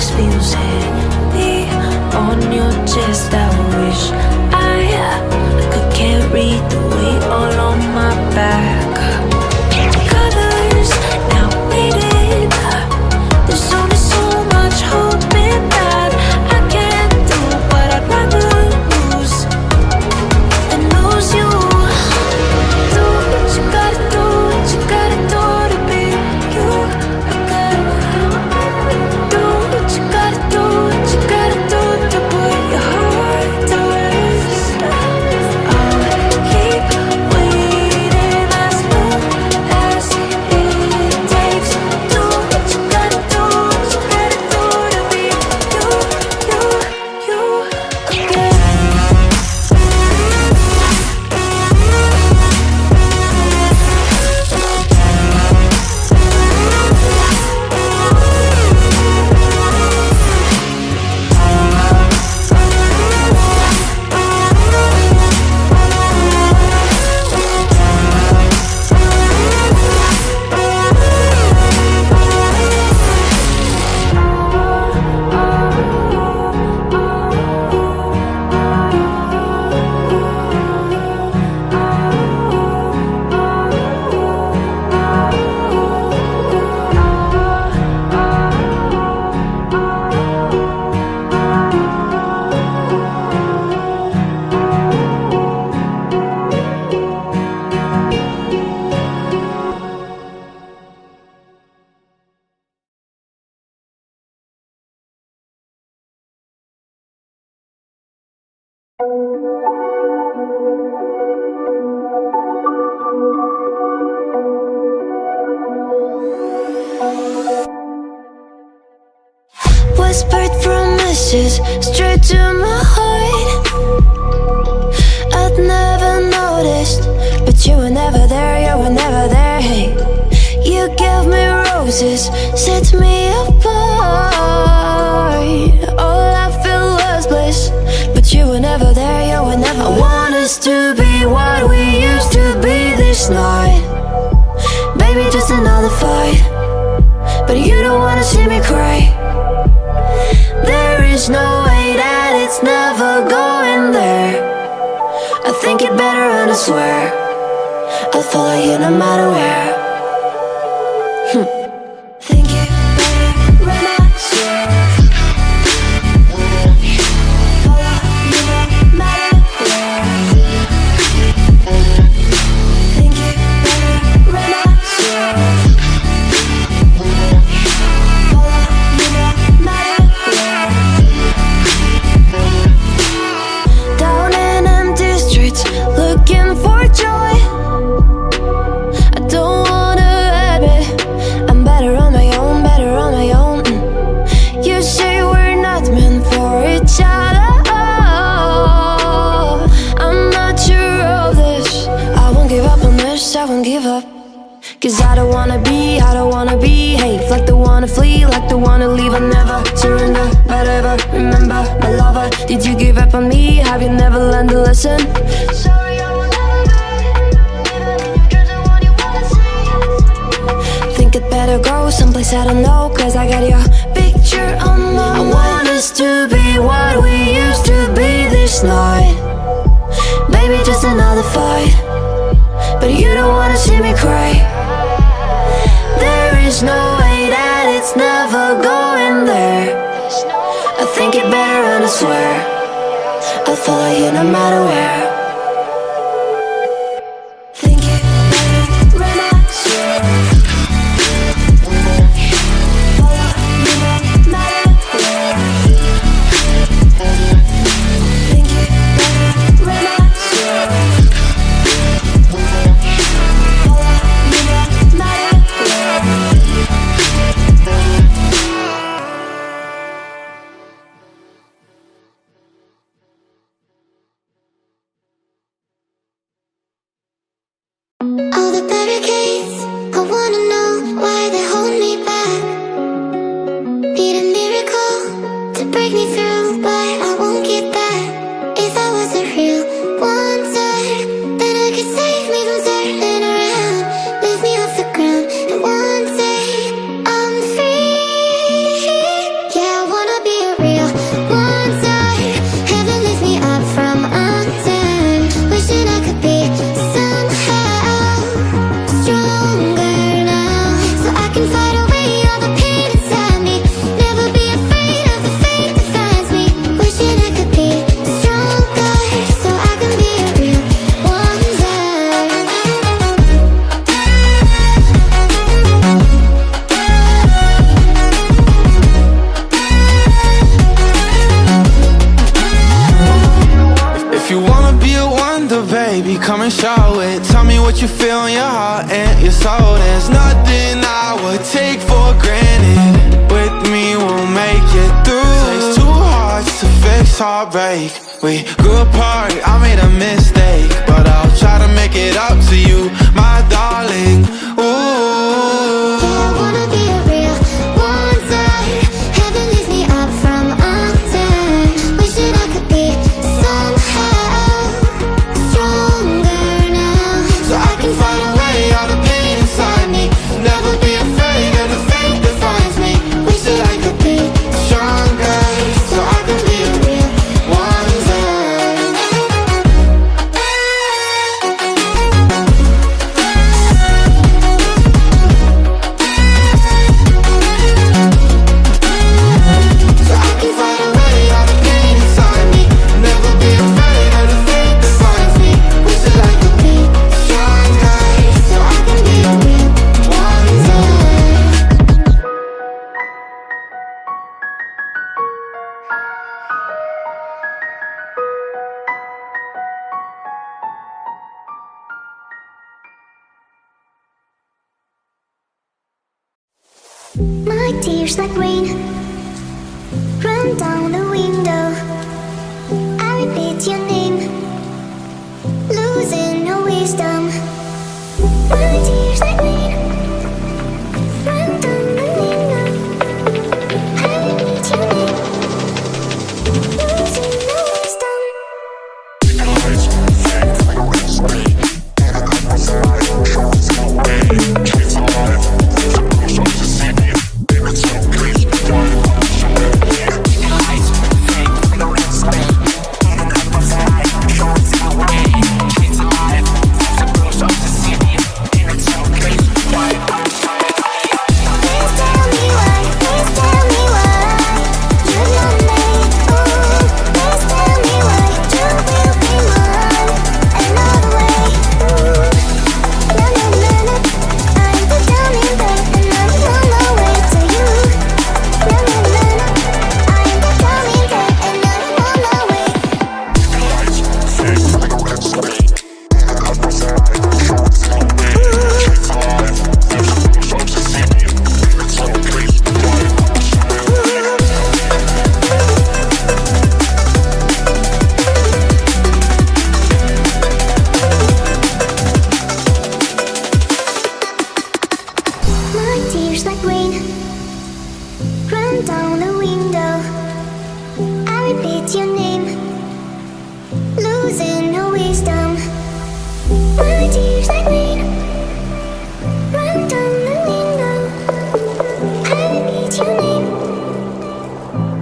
this feels heavy on your chest. I wish I could carry the weight all on my back. Colors now faded. There's only so much hoping that I can't do, but I'd rather lose than lose you. Do what you gotta do, what you gotta do to be you. I gotta do what you gotta do, what you gotta do to put your heart to rest. I'll keep waiting as long as it takes. Do what you gotta do, what you gotta do to be you again. Whispered promises straight to my heart. I'd never noticed, but you were never there, you were never there. Hey, you gave me roses, set me apart. All I felt was bliss, but you were never there, you were never there. I want us to be what we used to be this night. Baby, just another fight, but you don't wanna see me cry. There is no way that it's never going there. I think it better and I swear I'll follow you no matter where. Think it better when I swear. Follow you no matter where. Think it better when I swear. Follow you no matter where. Down in empty streets, looking for joy. I don't wanna admit I'm better on my own, better on my own. You say we're not meant for each other. I'm not sure of this. I won't give up on this, I won't give up. Cause I don't wanna behave like the one to flee, like the one to leave. I never surrender, but ever remember my lover. Did you give up on me? Have you never learned a lesson? Sorry, I will never be. Even in your dreams, the one you wanna see. Think it better go someplace I don't know, cause I got your picture on my mind. I want us to be what we used to be this night. Maybe just another fight, but you don't wanna see me cry. There is no way that it's never going there. I think it better and I swear I'll follow you no matter where. Think it better when I swear. Follow you no matter where. Think it better when I swear. Follow you no matter where. come and show it. Tell me what you feel in your heart and your soul. There's nothing I would take for granted. With me we'll make it through. Takes two hearts to fix heartbreak. We grew apart, I made a mistake, but I'll try to make it up to you, my darling. Ooh, I wanna be a real one day. Heaven leaves me up from under. Wishing I could be somehow stronger now, so I can fight away all the pain inside me. Never be afraid of the fate that finds me. Wish that I could be stronger, so I can be a real one day. So I can fight away all the pain inside me. Never be afraid of the fate that finds me. Wish that I could be stronger, so I can be a real one day. my tears like rain run down the window. I repeat your name, losing no wisdom. My tears like rain run down the window. I repeat your name, losing no wisdom.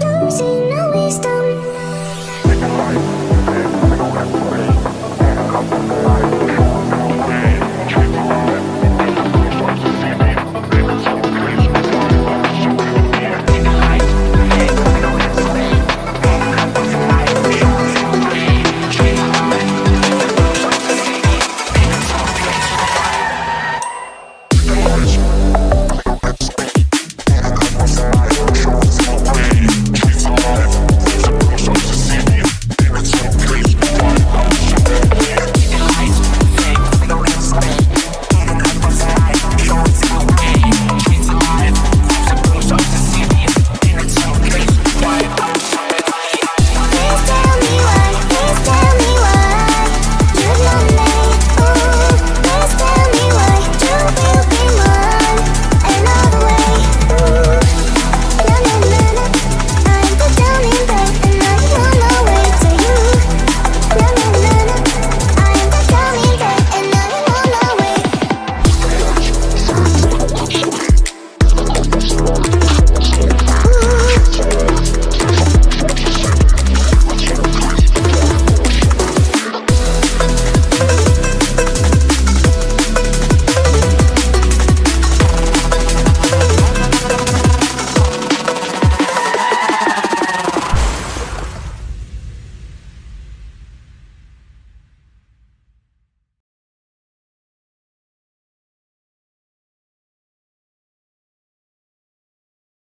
Losing no wisdom.